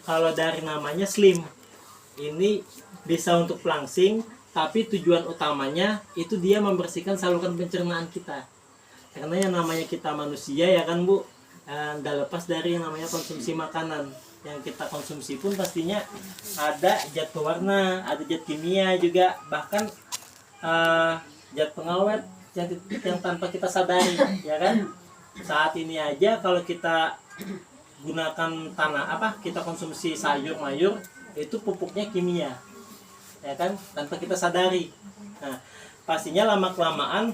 kalau dari namanya slim, ini bisa untuk pelangsing, tapi tujuan utamanya itu dia membersihkan saluran pencernaan kita. Karena yang namanya kita manusia ya kan Bu, nggak lepas dari yang namanya konsumsi makanan. Yang kita konsumsi pun pastinya ada zat pewarna, ada zat kimia juga, bahkan zat pengawet yang tanpa kita sadari, ya kan? Saat ini aja kalau kita gunakan kita konsumsi sayur mayur, itu pupuknya kimia, ya kan? Tanpa kita sadari. Nah, pastinya lama kelamaan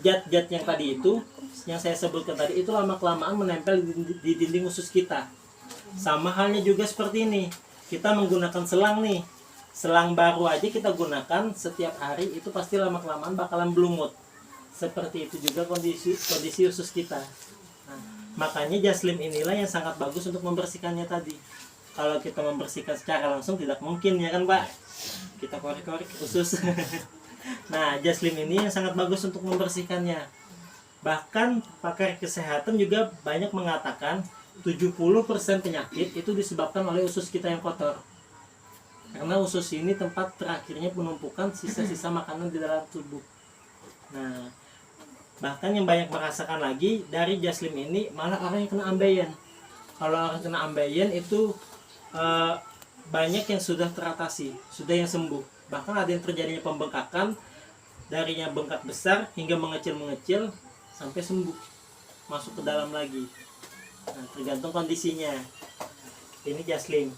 zat-zat yang tadi itu, yang saya sebutkan tadi itu lama kelamaan menempel di dinding usus kita. Sama halnya juga seperti ini, kita menggunakan selang nih, selang baru aja kita gunakan setiap hari, itu pasti lama kelamaan bakalan belumut. Seperti itu juga kondisi usus kita. Nah, makanya Jaslim inilah yang sangat bagus untuk membersihkannya tadi. Kalau kita membersihkan secara langsung tidak mungkin, ya kan Pak, kita korek-korek usus. Nah, Jaslim ini yang sangat bagus untuk membersihkannya. Bahkan pakar kesehatan juga banyak mengatakan 70% penyakit itu disebabkan oleh usus kita yang kotor. Karena usus ini tempat terakhirnya penumpukan sisa-sisa makanan di dalam tubuh. Nah, bahkan yang banyak merasakan lagi dari Jaslim ini malah orang yang kena ambeien. Kalau orang kena ambeien itu banyak yang sudah teratasi, sudah yang sembuh. Bahkan ada yang terjadinya pembengkakan, darinya bengkak besar hingga mengecil-mengecil sampai sembuh, masuk ke dalam lagi. Nah, tergantung kondisinya. Ini Jaslim.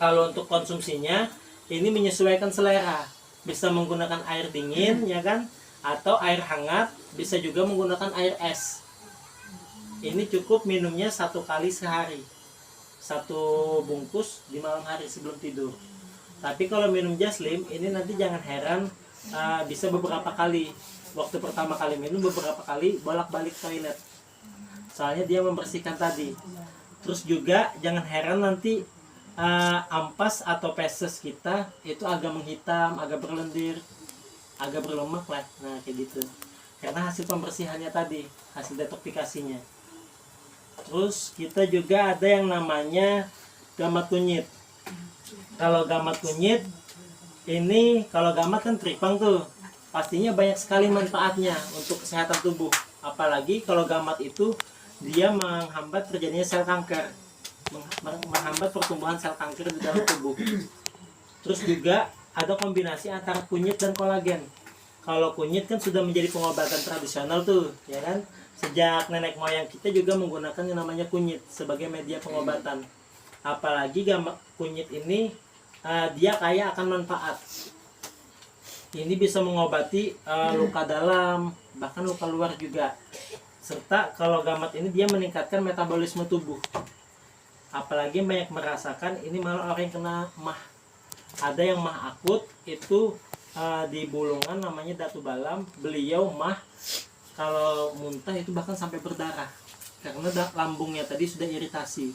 Kalau untuk konsumsinya, ini menyesuaikan selera. Bisa menggunakan air dingin, ya kan? Atau air hangat, bisa juga menggunakan air es. Ini cukup minumnya 1 kali sehari, 1 bungkus di malam hari sebelum tidur. Tapi kalau minum Jaslim ini nanti jangan heran, bisa beberapa kali. Waktu pertama kali minum beberapa kali bolak-balik toilet, soalnya dia membersihkan tadi. Terus juga jangan heran nanti ampas atau feses kita itu agak menghitam, agak berlendir, agak berlemak lah. Nah kayak gitu, karena hasil pembersihannya tadi, hasil detoksifikasinya. Terus kita juga ada yang namanya gamat kunyit. Kalau gamat kunyit ini, kalau gamat kan tripang tuh, pastinya banyak sekali manfaatnya untuk kesehatan tubuh. Apalagi kalau gamat itu dia menghambat terjadinya sel kanker, menghambat pertumbuhan sel kanker di dalam tubuh. Terus juga ada kombinasi antara kunyit dan kolagen. Kalau kunyit kan sudah menjadi pengobatan tradisional tuh, ya kan? Sejak nenek moyang kita juga menggunakan yang namanya kunyit sebagai media pengobatan. Apalagi kunyit ini dia kaya akan manfaat. Ini bisa mengobati luka dalam, bahkan luka luar juga. Serta kalau gamat ini dia meningkatkan metabolisme tubuh. Apalagi banyak merasakan ini malah orang yang kena mah. Ada yang mah akut itu di Bulungan namanya Datu Balam. Beliau mah kalau muntah itu bahkan sampai berdarah, karena lambungnya tadi sudah iritasi,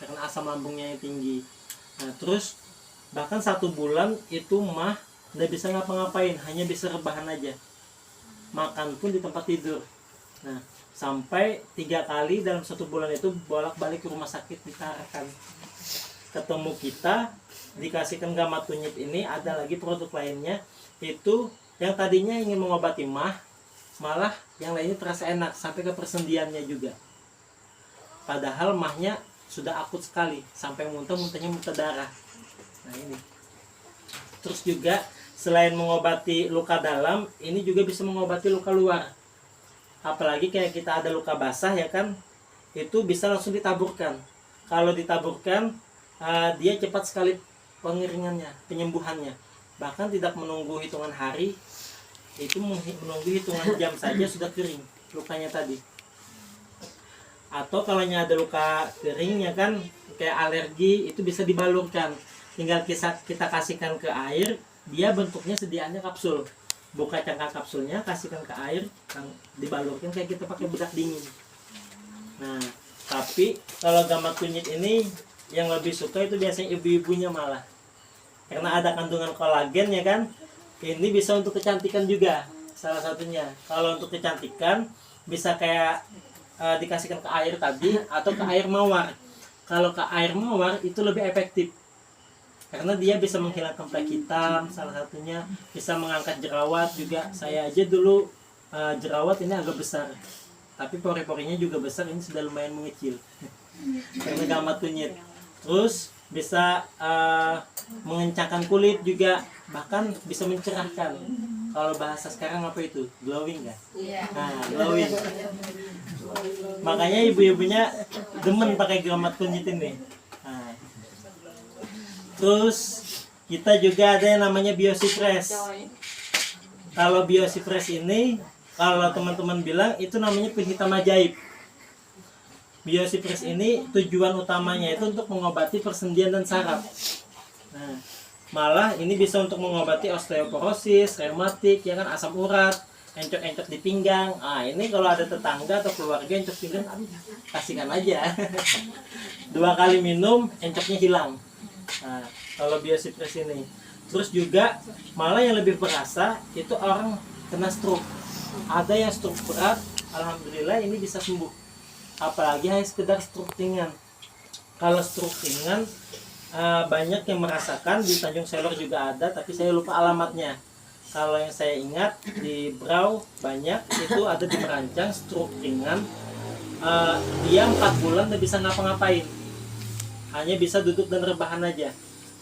karena asam lambungnya yang tinggi. Nah terus bahkan 1 bulan itu mah nggak bisa ngapa-ngapain, hanya bisa rebahan aja, makan pun di tempat tidur. Nah sampai 3 kali dalam 1 bulan itu bolak-balik ke rumah sakit ditarakan. Ketemu kita, dikasihkan gamat kunyit ini, ada lagi produk lainnya, itu yang tadinya ingin mengobati mah, malah yang lainnya terasa enak sampai ke persendiannya juga. Padahal mahnya sudah akut sekali, sampai muntahnya muntah darah. Nah ini. Terus juga selain mengobati luka dalam, ini juga bisa mengobati luka luar. Apalagi kayak kita ada luka basah, ya kan, itu bisa langsung ditaburkan. Kalau ditaburkan, dia cepat sekali pengeringannya, penyembuhannya. Bahkan tidak menunggu hitungan hari, itu menunggu hitungan jam saja sudah kering lukanya tadi. Atau kalau ada luka kering, ya kan, kayak alergi, itu bisa dibalurkan. Tinggal kita kasihkan ke air, dia bentuknya sediaannya kapsul. Buka cangkang kapsulnya, kasihkan ke air, dibalurkan kayak kita pakai bedak dingin. Nah tapi kalau gamat kunyit ini yang lebih suka itu biasanya ibu-ibunya malah, karena ada kandungan kolagen, ya kan. Ini bisa untuk kecantikan juga salah satunya. Kalau untuk kecantikan bisa kayak dikasihkan ke air tadi atau ke air mawar. kalau ke air mawar itu lebih efektif karena dia bisa menghilangkan flek hitam, salah satunya bisa mengangkat jerawat juga. Saya aja dulu jerawat ini agak besar, tapi pori-porinya juga besar, ini sudah lumayan mengecil karena gamat kunyit. Terus bisa mengencangkan kulit juga, bahkan bisa mencerahkan. Kalau bahasa sekarang apa itu? Glowing kan? Nah, glowing. Makanya ibu-ibunya demen pakai gamat kunyit ini. Nah. Terus kita juga ada yang namanya Biosifresh. Kalau Biosifresh ini, kalau teman-teman bilang itu namanya penghitam ajaib. Biosifresh ini tujuan utamanya itu untuk mengobati persendian dan saraf. Nah, malah ini bisa untuk mengobati osteoporosis, reumatik, ya kan, asam urat, encok-encok di pinggang. Ah, ini kalau ada tetangga atau keluarga encok pinggang, kasihkan aja. 2 kali minum, encoknya hilang. Nah, kalau Biosifresh ini. Terus juga malah yang lebih berasa itu orang kena stroke. Ada yang stroke berat, alhamdulillah ini bisa sembuh. Apalagi hanya sekedar stroke ringan. Kalau stroke ringan banyak yang merasakan, di Tanjung Selor juga ada, tapi saya lupa alamatnya. Kalau yang saya ingat di Brau banyak, itu ada di Merancang stroke ringan. Dia 4 bulan tidak bisa ngapa-ngapain, hanya bisa duduk dan rebahan aja.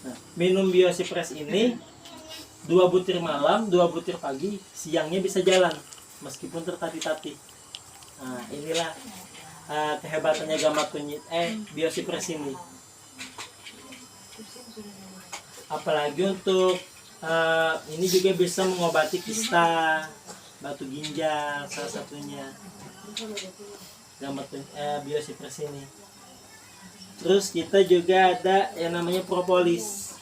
Nah, minum Biosifresh ini 2 butir malam, 2 butir pagi, siangnya bisa jalan meskipun tertatih-tatih. Nah, inilah kehebatannya gamat kunyit Biosifresh ini. Apalagi untuk ini juga bisa mengobati kista, batu ginjal, salah satunya gamat Biosifresh ini. Terus kita juga ada yang namanya propolis.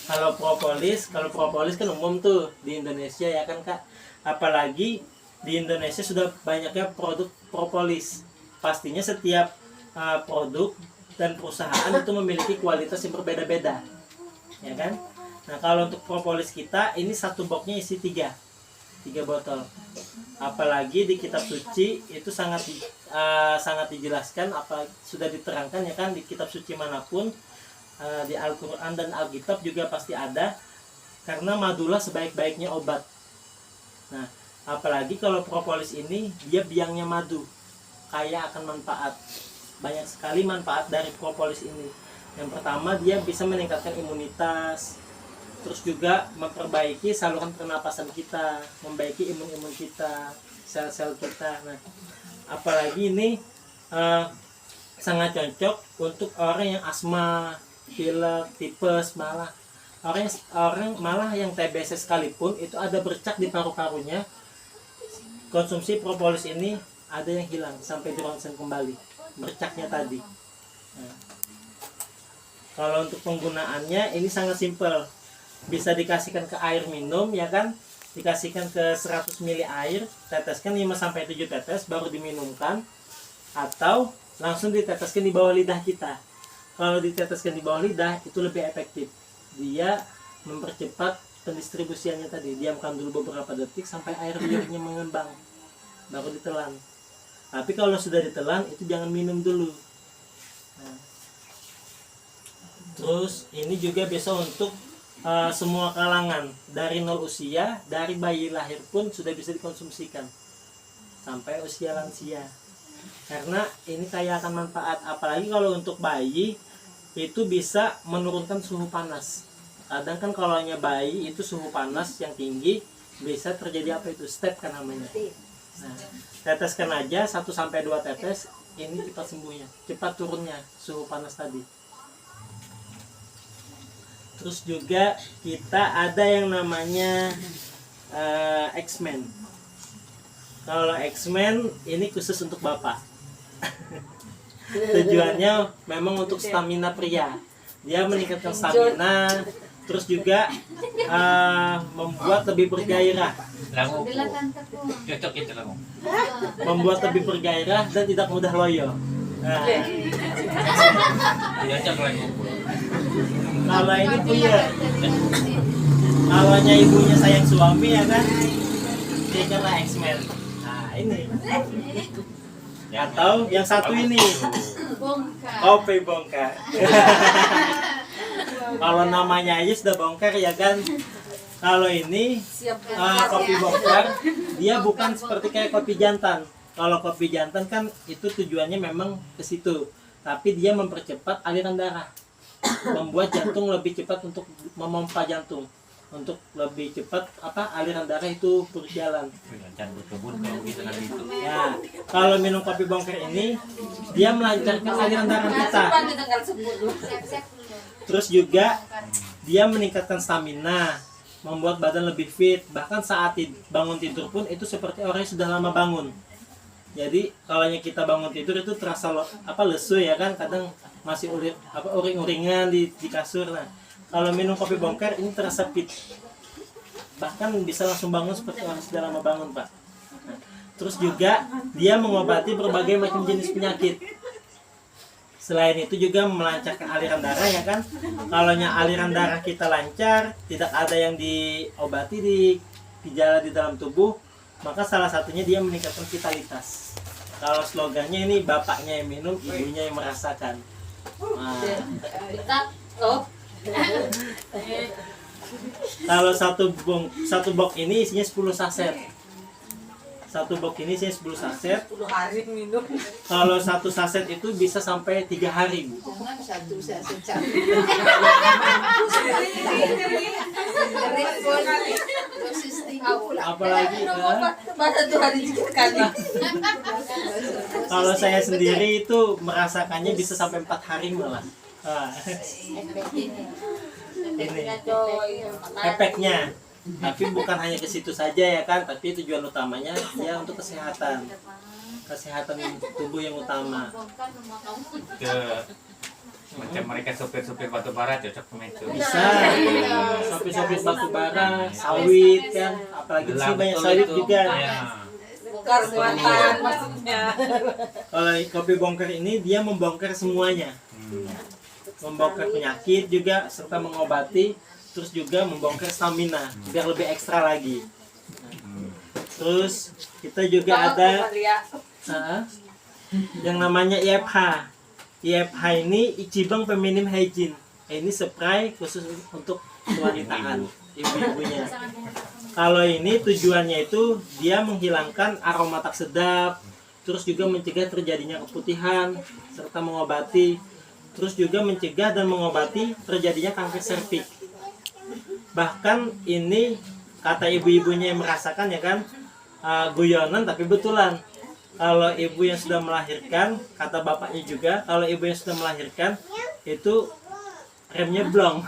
Kalau propolis kan umum tuh di Indonesia, ya kan Kak. Apalagi di Indonesia sudah banyaknya produk propolis. Pastinya setiap produk dan perusahaan itu memiliki kualitas yang berbeda-beda, ya kan. Nah, kalau untuk propolis kita ini 1 boxnya isi 3 botol. Apalagi di kitab suci itu sangat dijelaskan, apa sudah diterangkan, ya kan, di kitab suci manapun, di Al-Quran dan Alkitab juga pasti ada, karena madulah sebaik-baiknya obat. Nah, apalagi kalau propolis ini dia biangnya madu, kaya akan manfaat. Banyak sekali manfaat dari propolis ini. Yang pertama, dia bisa meningkatkan imunitas, terus juga memperbaiki saluran pernapasan kita, membaiki imun kita, sel-sel kita. Nah, apalagi ini sangat cocok untuk orang yang asma, pilek, tipes, malah orang yang TBC sekalipun itu ada bercak di paru-parunya. Konsumsi propolis ini ada yang hilang sampai di ronsen kembali bercaknya tadi. Nah, kalau untuk penggunaannya ini sangat simpel, bisa dikasihkan ke air minum, ya kan, dikasihkan ke 100 ml air, teteskan 5-7 tetes baru diminumkan, atau langsung diteteskan di bawah lidah kita. Kalau diteteskan di bawah lidah itu lebih efektif, dia mempercepat pendistribusiannya tadi. Diamkan dulu beberapa detik sampai air liurnya mengembang, baru ditelan. Tapi kalau sudah ditelan itu jangan minum dulu. Nah, terus ini juga bisa untuk semua kalangan, dari 0 usia, dari bayi lahir pun sudah bisa dikonsumsikan sampai usia lansia, karena ini kaya akan manfaat. Apalagi kalau untuk bayi itu bisa menurunkan suhu panas. Kadang kan kalau hanya bayi itu suhu panas yang tinggi, bisa terjadi apa itu, step kan namanya. Nah, teteskan aja 1-2 tetes, ini cepat sembuhnya, cepat turunnya suhu panas tadi. Terus juga kita ada yang namanya X-Men. Kalau X-Men ini khusus untuk bapak. Tujuannya memang untuk stamina pria. Dia meningkatkan stamina, terus juga membuat lebih bergairah. Membuat lebih bergairah dan tidak mudah loyo. Nah, kalau ini punya, kalaunya ibunya sayang suami, ya kan, dia kena X-Men. Nah, ini. Atau yang satu ini, Kopi bongkar. Kalau namanya aja sudah bongkar ya kan. Kalau ini kopi bongkar, dia bukan seperti kayak kopi jantan. Kalau kopi jantan kan itu tujuannya memang ke situ, tapi dia mempercepat aliran darah, membuat jantung lebih cepat untuk memompa jantung, untuk lebih cepat aliran darah itu berjalan. Ya, kalau minum kopi bongkar ini, dia melancarkan aliran darah kita. Terus juga dia meningkatkan stamina, membuat badan lebih fit. Bahkan saat bangun tidur pun itu seperti orang yang sudah lama bangun. Jadi kalau kita bangun tidur itu terasa lesu ya kan, kadang masih uring-uringan di kasur. Nah, kalau minum kopi bongkar ini terasa fit. Bahkan bisa langsung bangun seperti orang sudah lama bangun, Pak. Nah, terus juga dia mengobati berbagai macam jenis penyakit. Selain itu juga melancarkan aliran darah ya kan. Kalau aliran darah kita lancar, tidak ada yang diobati di gejala di dalam tubuh, maka salah satunya dia meningkatkan vitalitas. Kalau slogannya ini bapaknya yang minum, ibunya yang merasakan. Nah. Kalau satu box ini isinya 10 saset. Satu box ini isinya 10 saset. 10 hari minum. Kalau satu saset itu bisa sampai 3 hari, Bu. Jangan satu saset. Apalagi Masa 2 hari sekali. kalau saya sendiri itu merasakannya bisa sampai 4 hari malah. Ini efeknya. Tapi bukan hanya ke situ saja ya kan, tapi tujuan utamanya dia untuk kesehatan tubuh yang utama. Macam mereka sopir-sopir batu bara cocok sama itu. Bisa sopir-sopir batu bara, sawit kan, apalagi di sini banyak sawit juga. Bongkar muatan maksudnya. Kalau kopi bongkar ini dia membongkar semuanya, membongkar penyakit juga serta mengobati. Terus juga membongkar stamina biar lebih ekstra lagi. Terus kita juga ada yang namanya IFH. IFH ini Ichiban Feminine Hygiene. Ini spray khusus untuk kewanitaan ibu-ibunya. Kalau ini tujuannya itu dia menghilangkan aroma tak sedap, terus juga mencegah terjadinya keputihan serta mengobati, terus juga mencegah dan mengobati terjadinya kanker serviks. Bahkan ini kata ibu-ibunya yang merasakan ya kan, guyonan tapi betulan. Kalau ibu yang sudah melahirkan, kata bapaknya juga, kalau ibu yang sudah melahirkan itu remnya blong.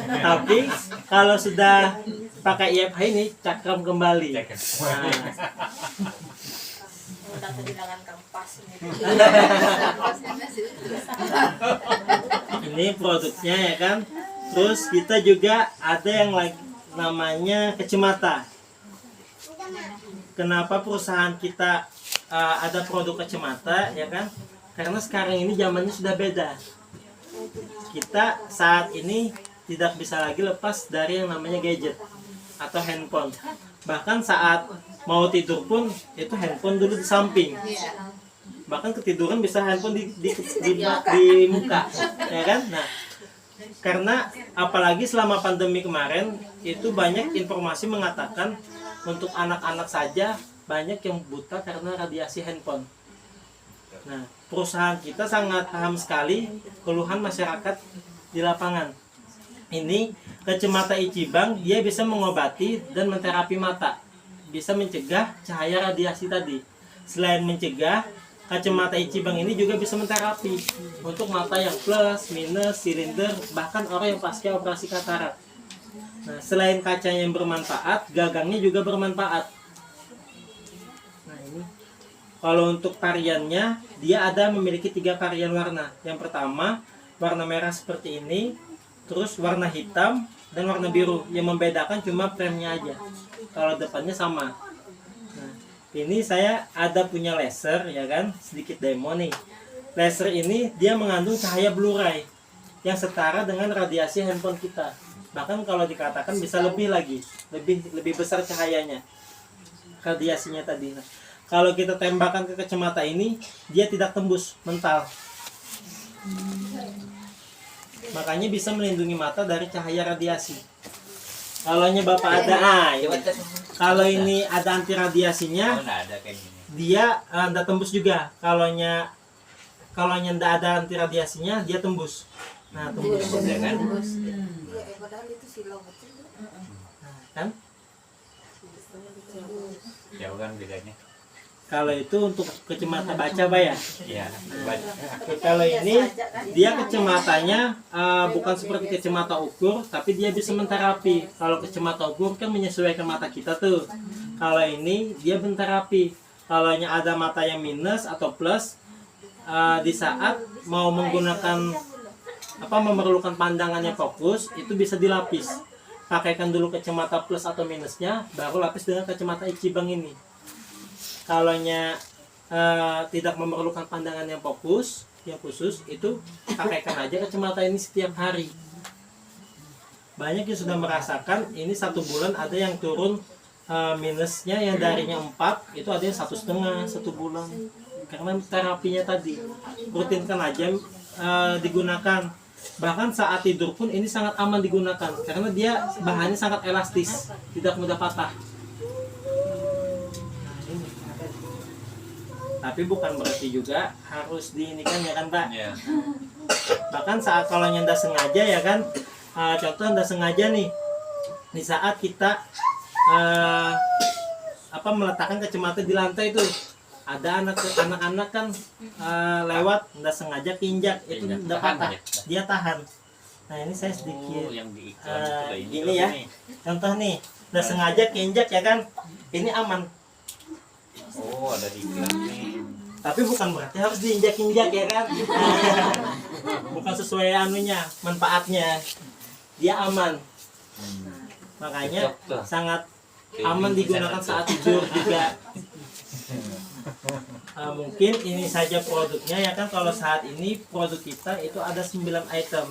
Tapi kalau sudah pakai IFH ini cakram kembali. Ini produknya ya kan. Terus kita juga ada yang lagi namanya kacamata. Kenapa perusahaan kita ada produk kacamata ya kan? Karena sekarang ini zamannya sudah beda. Kita saat ini tidak bisa lagi lepas dari yang namanya gadget atau handphone. Bahkan saat mau tidur pun itu handphone dulu di samping. Bahkan ketiduran bisa handphone di muka, ya kan? Nah, karena apalagi selama pandemi kemarin itu banyak informasi mengatakan untuk anak-anak saja banyak yang buta karena radiasi handphone. Nah, perusahaan kita sangat paham sekali keluhan masyarakat di lapangan. Ini kacamata Ichiban dia bisa mengobati dan menterapi mata, bisa mencegah cahaya radiasi tadi. Selain mencegah, kacamata Ichiban ini juga bisa menterapi untuk mata yang plus, minus, silinder, bahkan orang yang pasca operasi katarak. Nah, selain kacanya yang bermanfaat, gagangnya juga bermanfaat. Nah, ini kalau untuk variannya, dia ada memiliki 3 varian warna. Yang pertama, warna merah seperti ini, terus warna hitam dan warna biru. Yang membedakan cuma frame-nya aja. Kalau depannya sama. Nah, ini saya ada punya laser ya kan, sedikit demo nih. Laser ini dia mengandung cahaya Blu-ray yang setara dengan radiasi handphone kita. Bahkan kalau dikatakan bisa lebih lagi, lebih besar cahayanya, radiasinya tadi. Nah, kalau kita tembakan ke kacamata ini, dia tidak tembus mental, Makanya bisa melindungi mata dari cahaya radiasi. Kalaunya Bapak ada, kalau ini ada anti radiasinya, Oh, nggak ada kayak gini. dia ndak tembus juga. Kalaunya ndak ada anti radiasinya, dia tembus. Nah, tembus. Ya kan? Padahal itu silau betul. Nah, kan? Jauh kan bedanya. Kalau itu untuk kacamata baca, Pak ya. Iya. Baca. Kalau ini dia kacamatanya bukan seperti kacamata ukur, tapi dia bisa menterapi. Kalau kacamata ukur kan menyesuaikan mata kita tuh. Kalau ini dia menterapi. Kalau ada mata yang minus atau plus, di saat mau menggunakan memerlukan pandangannya fokus, itu bisa dilapis. Pakaikan dulu kacamata plus atau minusnya, baru lapis dengan kacamata Ichibang ini. Kalaunya tidak memerlukan pandangan yang fokus, yang khusus, itu pakaikan aja kacamata ini setiap hari. Banyak yang sudah merasakan ini 1 bulan ada yang turun minusnya, yang darinya 4 itu ada yang 1,5 1 bulan. Karena terapinya tadi rutinkan aja digunakan. Bahkan saat tidur pun ini sangat aman digunakan karena dia bahannya sangat elastis, tidak mudah patah. Tapi bukan berarti juga harus diinikan ya kan Pak. Iya. Bahkan saat kalau nyenda sengaja ya kan, contoh nyenda sengaja nih, di saat kita meletakkan kacamata di lantai itu, ada anak-anak kan lewat nyenda sengaja keinjak, itu Injak. udah Tahan patah, aja. dia tahan. Nah ini saya Oh, sedikit yang di iklan itu udah gini ya, contoh nih, udah sengaja keinjak ya kan, ini aman. Oh, ada di iklan nih. Tapi bukan berarti harus diinjak-injak ya kan. Bukan sesuai anunya, manfaatnya. Dia aman. Makanya Cocok tuh. sangat aman digunakan saat tidur juga. Mungkin ini saja produknya ya kan. Kalau saat ini produk kita itu ada 9 item.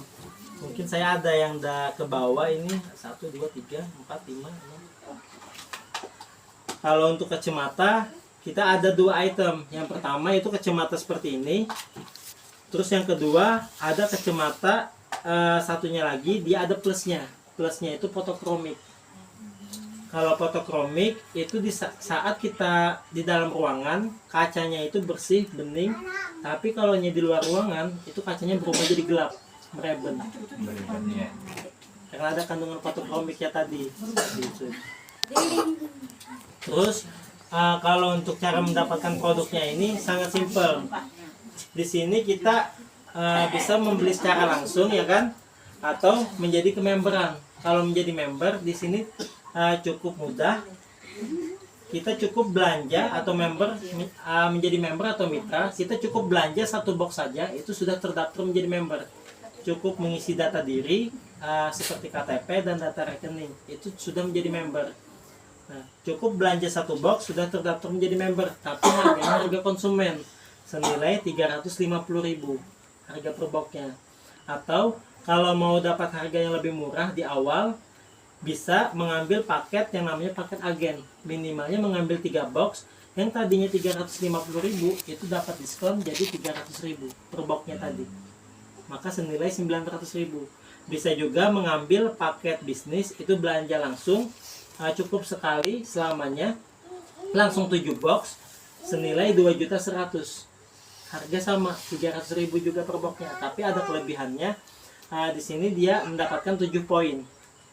Mungkin saya ada yang udah ke bawah ini 1, 2, 3, 4, 5, 6. Kalau untuk kacamata kita ada 2 item. Yang pertama itu kacamata seperti ini. Terus yang kedua ada kacamata satunya lagi dia ada plusnya. Plusnya itu fotokromik. Kalau fotokromik itu di saat kita di dalam ruangan kacanya itu bersih, bening. Tapi kalau di luar ruangan itu kacanya berubah jadi gelap, mereben. Iya. Karena ada kandungan fotokromiknya tadi. Gitu. Terus kalau untuk cara mendapatkan produknya ini sangat simpel. Di sini kita bisa membeli secara langsung ya kan, atau menjadi kememberan. Kalau menjadi member di sini cukup mudah. Kita cukup belanja atau menjadi member atau mitra. Kita cukup belanja 1 box saja itu sudah terdaftar menjadi member. Cukup mengisi data diri seperti KTP dan data rekening itu sudah menjadi member. Nah, cukup belanja 1 box sudah terdaftar menjadi member, tapi harga konsumen senilai 350.000 harga per boxnya. Atau kalau mau dapat harga yang lebih murah di awal, bisa mengambil paket yang namanya paket agen. Minimalnya mengambil 3 box yang tadinya 350.000 itu dapat diskon jadi 300.000 per boxnya tadi. Maka senilai 900.000. Bisa juga mengambil paket bisnis itu belanja langsung. Cukup sekali selamanya langsung 7 box senilai 2.100.000. Harga sama 300.000 juga per boxnya, tapi ada kelebihannya. Di sini dia mendapatkan 7 poin.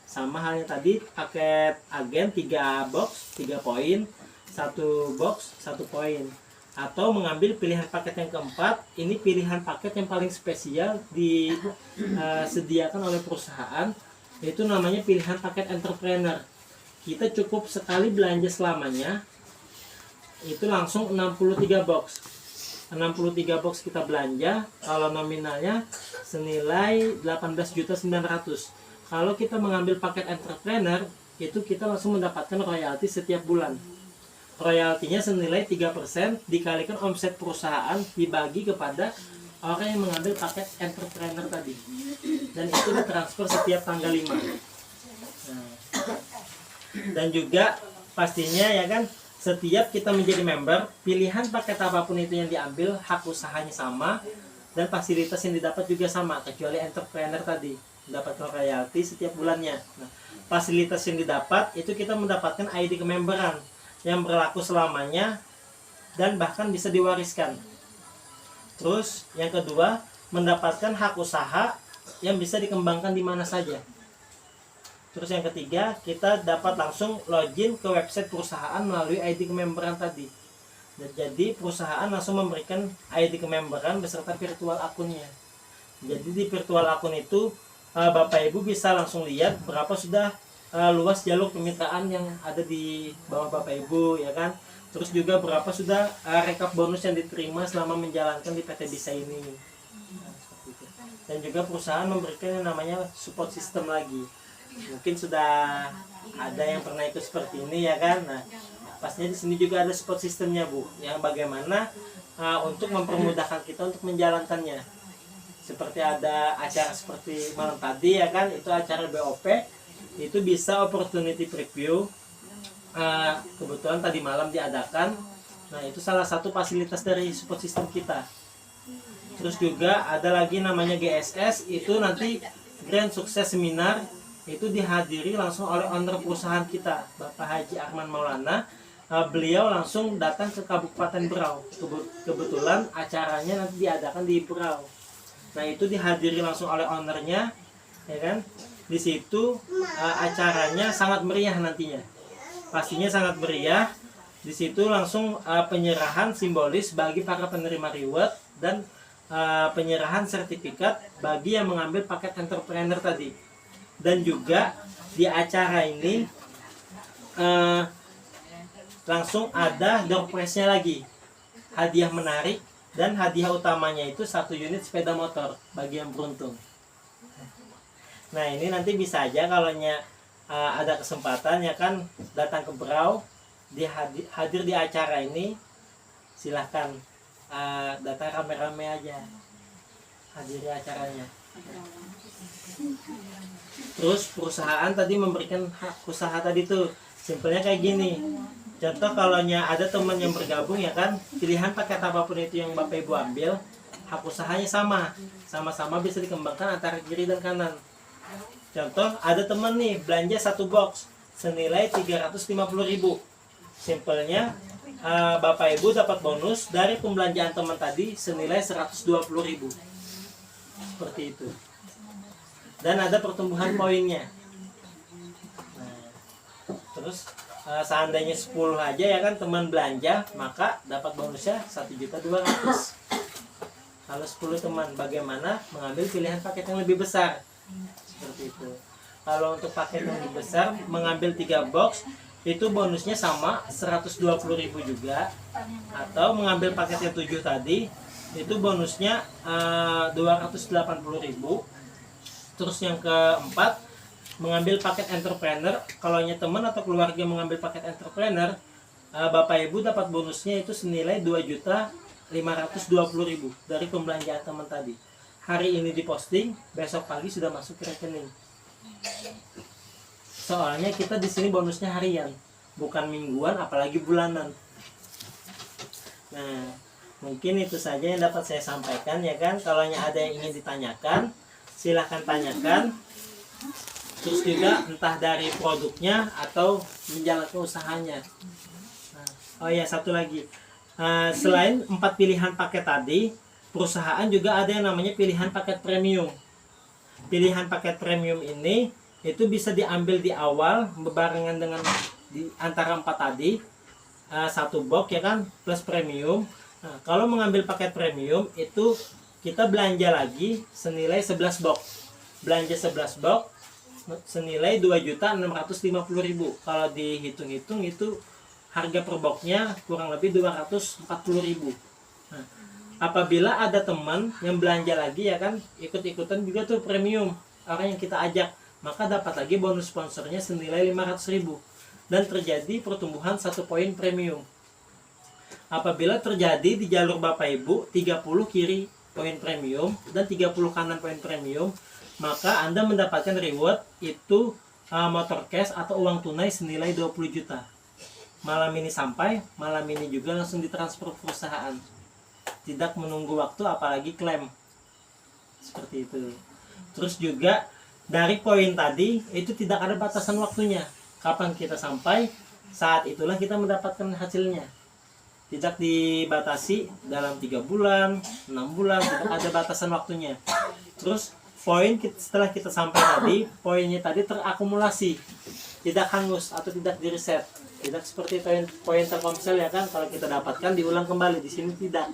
Sama halnya tadi paket agen 3 box 3 poin, 1 box 1 poin. Atau mengambil pilihan paket yang keempat, ini pilihan paket yang paling spesial disediakan oleh perusahaan, yaitu namanya pilihan paket entrepreneur. Kita cukup sekali belanja selamanya itu langsung 63 box. 63 box kita belanja, kalau nominalnya senilai 18.900.000. Kalau kita mengambil paket entrepreneur itu kita langsung mendapatkan royalti setiap bulan. Royaltinya senilai 3% dikalikan omset perusahaan dibagi kepada orang yang mengambil paket entrepreneur tadi. Dan itu ditransfer setiap tanggal 5. Nah, dan juga pastinya ya kan, setiap kita menjadi member, pilihan paket apapun itu yang diambil hak usahanya sama Dan fasilitas yang didapat juga sama, kecuali entrepreneur tadi mendapatkan royalti setiap bulannya. Nah, fasilitas yang didapat itu kita mendapatkan ID kememberan yang berlaku selamanya dan bahkan bisa diwariskan. Terus yang kedua, mendapatkan hak usaha yang bisa dikembangkan di mana saja. Terus yang ketiga, kita dapat langsung login ke website perusahaan melalui ID kememberan tadi. Dan jadi perusahaan langsung memberikan ID kememberan beserta virtual akunnya. Jadi di virtual akun itu Bapak Ibu bisa langsung lihat berapa sudah luas jalur kemitraan yang ada di bawah Bapak Ibu, ya kan. Terus juga berapa sudah rekap bonus yang diterima selama menjalankan di PT Bisa ini. Nah, seperti itu. Dan juga perusahaan memberikan yang namanya support system lagi. Mungkin sudah ada yang pernah ikut seperti ini, ya kan. Nah, pastinya di sini juga ada support sistemnya, Bu, yang bagaimana untuk mempermudahkan kita untuk menjalankannya. Seperti ada acara seperti malam tadi, ya kan, itu acara BOP, itu bisa opportunity preview. Kebetulan tadi malam diadakan. Nah, itu salah satu fasilitas dari support system kita. Terus juga ada lagi namanya GSS, itu nanti Grand Sukses Seminar, itu dihadiri langsung oleh owner perusahaan kita, Bapak Haji Arman Maulana. Beliau langsung datang ke Kabupaten Berau. Kebetulan acaranya nanti diadakan di Berau. Nah, itu dihadiri langsung oleh ownernya, ya kan. Di situ acaranya sangat meriah nantinya. Pastinya sangat meriah. Di situ langsung penyerahan simbolis bagi para penerima reward dan penyerahan sertifikat bagi yang mengambil paket entrepreneur tadi. Dan juga di acara ini langsung ada door prize-nya lagi, hadiah menarik, dan hadiah utamanya itu 1 unit sepeda motor bagi yang beruntung. Nah, ini nanti bisa aja kalau ada kesempatan, ya kan, datang ke Berau, hadir di acara ini, silahkan datang rame-rame aja, hadiri acaranya. Terus perusahaan tadi memberikan hak usaha tadi tuh, simpelnya kayak gini. Contoh kalau ada teman yang bergabung, ya kan, pilihan paket apapun itu yang Bapak Ibu ambil, hak usahanya sama-sama bisa dikembangkan antara kiri dan kanan. Contoh ada teman nih belanja 1 box senilai 350.000. Simpelnya Bapak Ibu dapat bonus dari pembelanjaan teman tadi senilai 120.000. Seperti itu. Dan ada pertumbuhan poinnya. Nah, terus seandainya 10 aja, ya kan, teman belanja, maka dapat bonusnya 1.200.000. Kalau 10 teman, bagaimana mengambil pilihan paket yang lebih besar? Seperti itu. Kalau untuk paket yang lebih besar, mengambil 3 box, itu bonusnya sama 120.000 juga. Atau mengambil paket yang 7 tadi, itu bonusnya 280.000. Terus yang keempat, mengambil paket entrepreneur. Kalau teman atau keluarga mengambil paket entrepreneur, Bapak Ibu dapat bonusnya itu senilai 2.520.000 dari pembelanjaan teman tadi. Hari ini diposting, besok pagi sudah masuk ke rekening. Soalnya kita di sini bonusnya harian, bukan mingguan, apalagi bulanan. Nah, mungkin itu saja yang dapat saya sampaikan, ya kan. Kalau ada yang ingin ditanyakan, silahkan tanyakan. Terus juga entah dari produknya atau menjalankan usahanya. Nah, oh ya, satu lagi, selain 4 pilihan paket tadi, perusahaan juga ada yang namanya pilihan paket premium. Pilihan paket premium ini itu bisa diambil di awal bebarengan dengan di antara 4 tadi, 1 box, ya kan, plus premium. Nah, kalau mengambil paket premium itu kita belanja lagi senilai 11 box. Belanja 11 box senilai 2.650.000. Kalau dihitung-hitung itu harga per boxnya kurang lebih 240.000. Nah, apabila ada teman yang belanja lagi, ya kan, ikut-ikutan juga tuh premium, orang yang kita ajak, maka dapat lagi bonus sponsornya senilai 500.000 dan terjadi pertumbuhan 1 poin premium. Apabila terjadi di jalur Bapak Ibu 30 kiri poin premium dan 30 kanan poin premium, maka Anda mendapatkan reward itu motor cash atau uang tunai senilai 20 juta. Malam ini sampai, malam ini juga langsung ditransfer perusahaan. Tidak menunggu waktu, apalagi klaim. seperti itu. Terus juga dari poin tadi itu tidak ada batasan waktunya. Kapan kita sampai, saat itulah kita mendapatkan hasilnya. Tidak dibatasi dalam 3 bulan, 6 bulan, tidak ada batasan waktunya. Terus setelah kita sampai tadi, poinnya tadi terakumulasi, tidak hangus atau tidak di-reset. Tidak seperti poin Telkomsel ya kan, kalau kita dapatkan diulang kembali. Di sini tidak.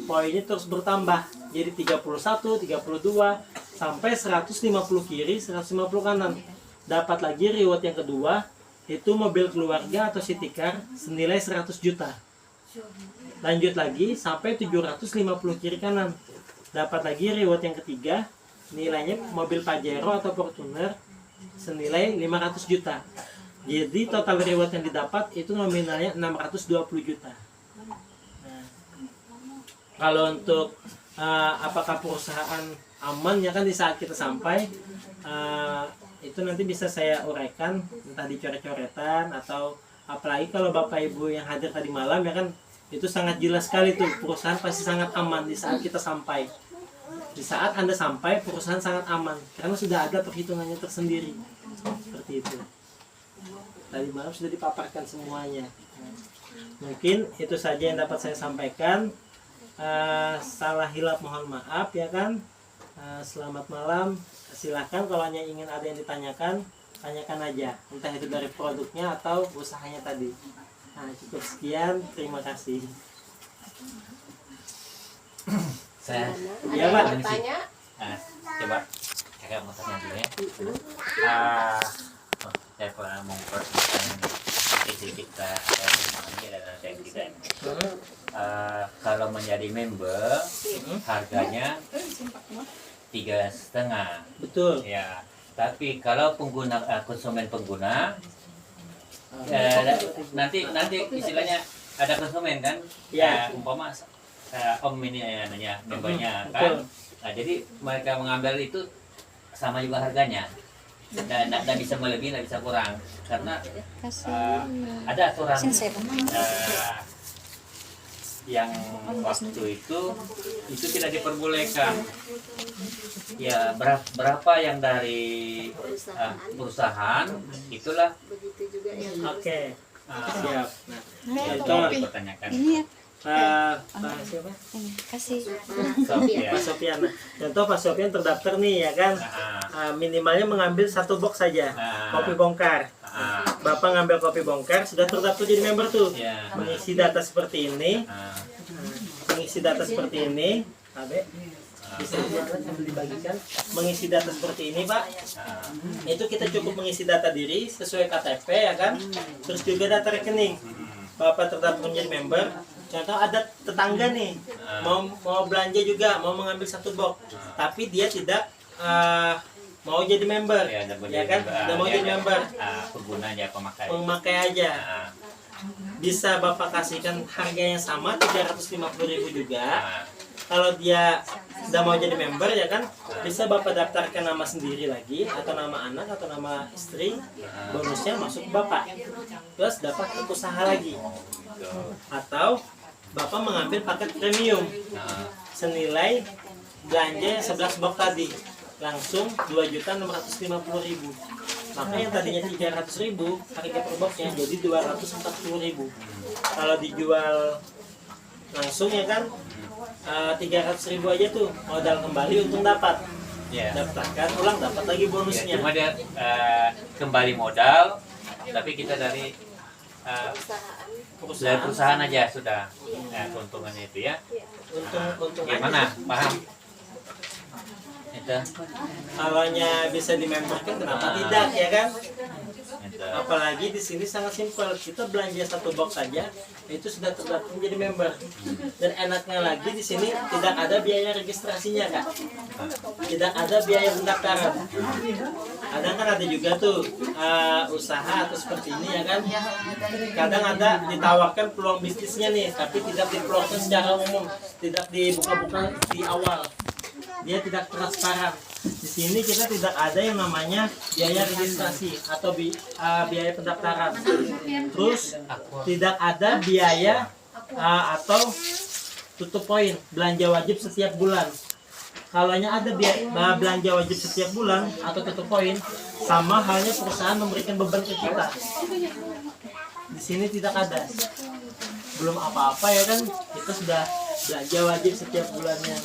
Poinnya terus bertambah. Jadi 31, 32 sampai 150 kiri, 150 kanan. Dapat lagi reward yang kedua, itu mobil keluarga atau city car senilai 100 juta. Lanjut lagi sampai 750 kiri kanan. Dapat lagi reward yang ketiga, nilainya mobil Pajero atau Fortuner senilai 500 juta. Jadi total reward yang didapat itu nominalnya 620 juta. Nah, kalau untuk apakah perusahaan aman ya kan di saat kita sampai, itu nanti bisa saya uraikan entah di coret-coretan atau apalagi kalau Bapak Ibu yang hadir tadi malam ya kan, itu sangat jelas sekali tuh, perusahaan pasti sangat aman di saat kita sampai. Di saat Anda sampai, perusahaan sangat aman karena sudah ada perhitungannya tersendiri. Seperti itu. Tadi malam sudah dipaparkan semuanya. Mungkin itu saja yang dapat saya sampaikan. Salah hilap mohon maaf ya kan. Selamat malam. Silahkan kalau hanya ingin ada yang ditanyakan, tanyakan aja. Entah itu dari produknya atau usahanya tadi. Nah, cukup sekian. Terima kasih. Saya Ya Pak. Tanya. coba kakak mau tanya dulu ya. Saya pernah memperhatikan sedikit kita dan kita. Kalau menjadi member harganya 3,5. Betul. Ya, tapi kalau konsumen pengguna nanti istilahnya ada konsumen kan? Ya. Umpama om ini nanya membernya Betul. kan. Nah, jadi mereka mengambil itu sama juga harganya. Dan tidak bisa melebihi, tidak bisa kurang karena ada aturan yang waktu itu tidak diperbolehkan. Ya berapa yang dari perusahaan itulah. Begitu juga yang Oke. Siap. Nah, Itu contoh pertanyakan. Pak siapa? kasih. Sophia. Pak Sofian. Contoh Pak Sofian terdaftar nih ya kan. Minimalnya mengambil 1 box saja kopi bongkar. Bapak ngambil kopi bongkar sudah terdaftar jadi member tuh. Ya. Mengisi data seperti ini. Mengisi data seperti ini. Abe bisa dibagikan. Mengisi data seperti ini Pak. Itu kita cukup mengisi data diri sesuai KTP ya kan. Terus juga data rekening. Bapak terdaftar menjadi member. Contoh ada tetangga nih mau belanja juga, mau mengambil 1 box, tapi dia tidak mau jadi member, ya kan? Tidak mau jadi member, Pengguna aja, memakai aja. Bisa Bapak kasihkan harga yang sama 350.000 juga. Kalau dia tidak mau jadi member ya kan, bisa Bapak daftarkan nama sendiri lagi atau nama anak atau nama istri. Bonusnya masuk ke Bapak, plus dapat usaha lagi. Atau Bapak mengambil paket premium senilai belanja 11 box tadi langsung 2.650.000. Maka yang tadinya 300.000 harga per boxnya jadi 240.000. Kalau dijual langsung ya kan 300.000 aja tuh modal kembali, untung dapat. Daftarkan ulang dapat lagi bonusnya. Cuma dia kembali modal, tapi kita dari perusahaan aja sudah. Nah, keuntungannya itu ya. Untung Gimana? Paham? Itu. Kalaunya bisa dimemberkan kenapa tidak ya kan? Itu. Apalagi di sini sangat simpel, kita belanja 1 box saja itu sudah terdaftar menjadi member. Dan enaknya lagi di sini tidak ada biaya registrasinya Kak, tidak ada biaya pendaftaran. Kadang kan ada juga tuh usaha atau seperti ini ya kan, kadang ada ditawarkan peluang bisnisnya nih, tapi tidak dipelotkan secara umum, tidak dibuka-buka di awal, dia tidak transparan. Di sini kita tidak ada yang namanya biaya registrasi atau biaya pendaftaran. Terus tidak ada biaya atau tutup poin belanja wajib setiap bulan. kalaunya ada biaya belanja wajib setiap bulan atau tutup poin, sama halnya perusahaan memberikan beban ke kita. Di sini tidak ada, belum apa-apa ya kan, kita sudah belanja wajib setiap bulannya.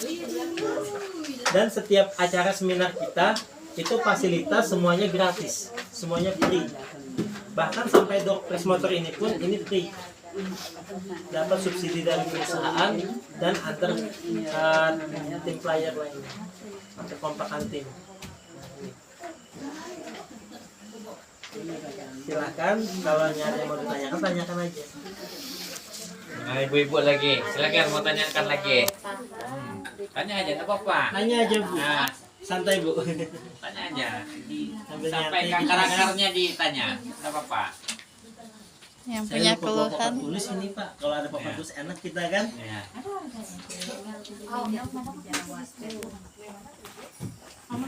Dan setiap acara seminar kita itu fasilitas semuanya gratis, semuanya free. Bahkan sampai Doorpress motor ini pun ini free, dapat subsidi dari perusahaan dan antar tim player lainnya, antar kompakan tim. Silakan kalau nyari yang mau ditanyakan, tanyakan aja. Nah, ibu-ibu lagi, silakan mau tanyakan lagi. Tanya aja, nggak apa-apa. Tanya aja Bu, Nah, santai Bu. tanya aja. Sambil Sampai nyantai gitu. akar-akarnya ditanya, nggak apa-apa. Yang Saya punya lupa bawa papan keluhan. tulis ini Pak, kalau ada papan Ya. tulis enak kita kan. Ya.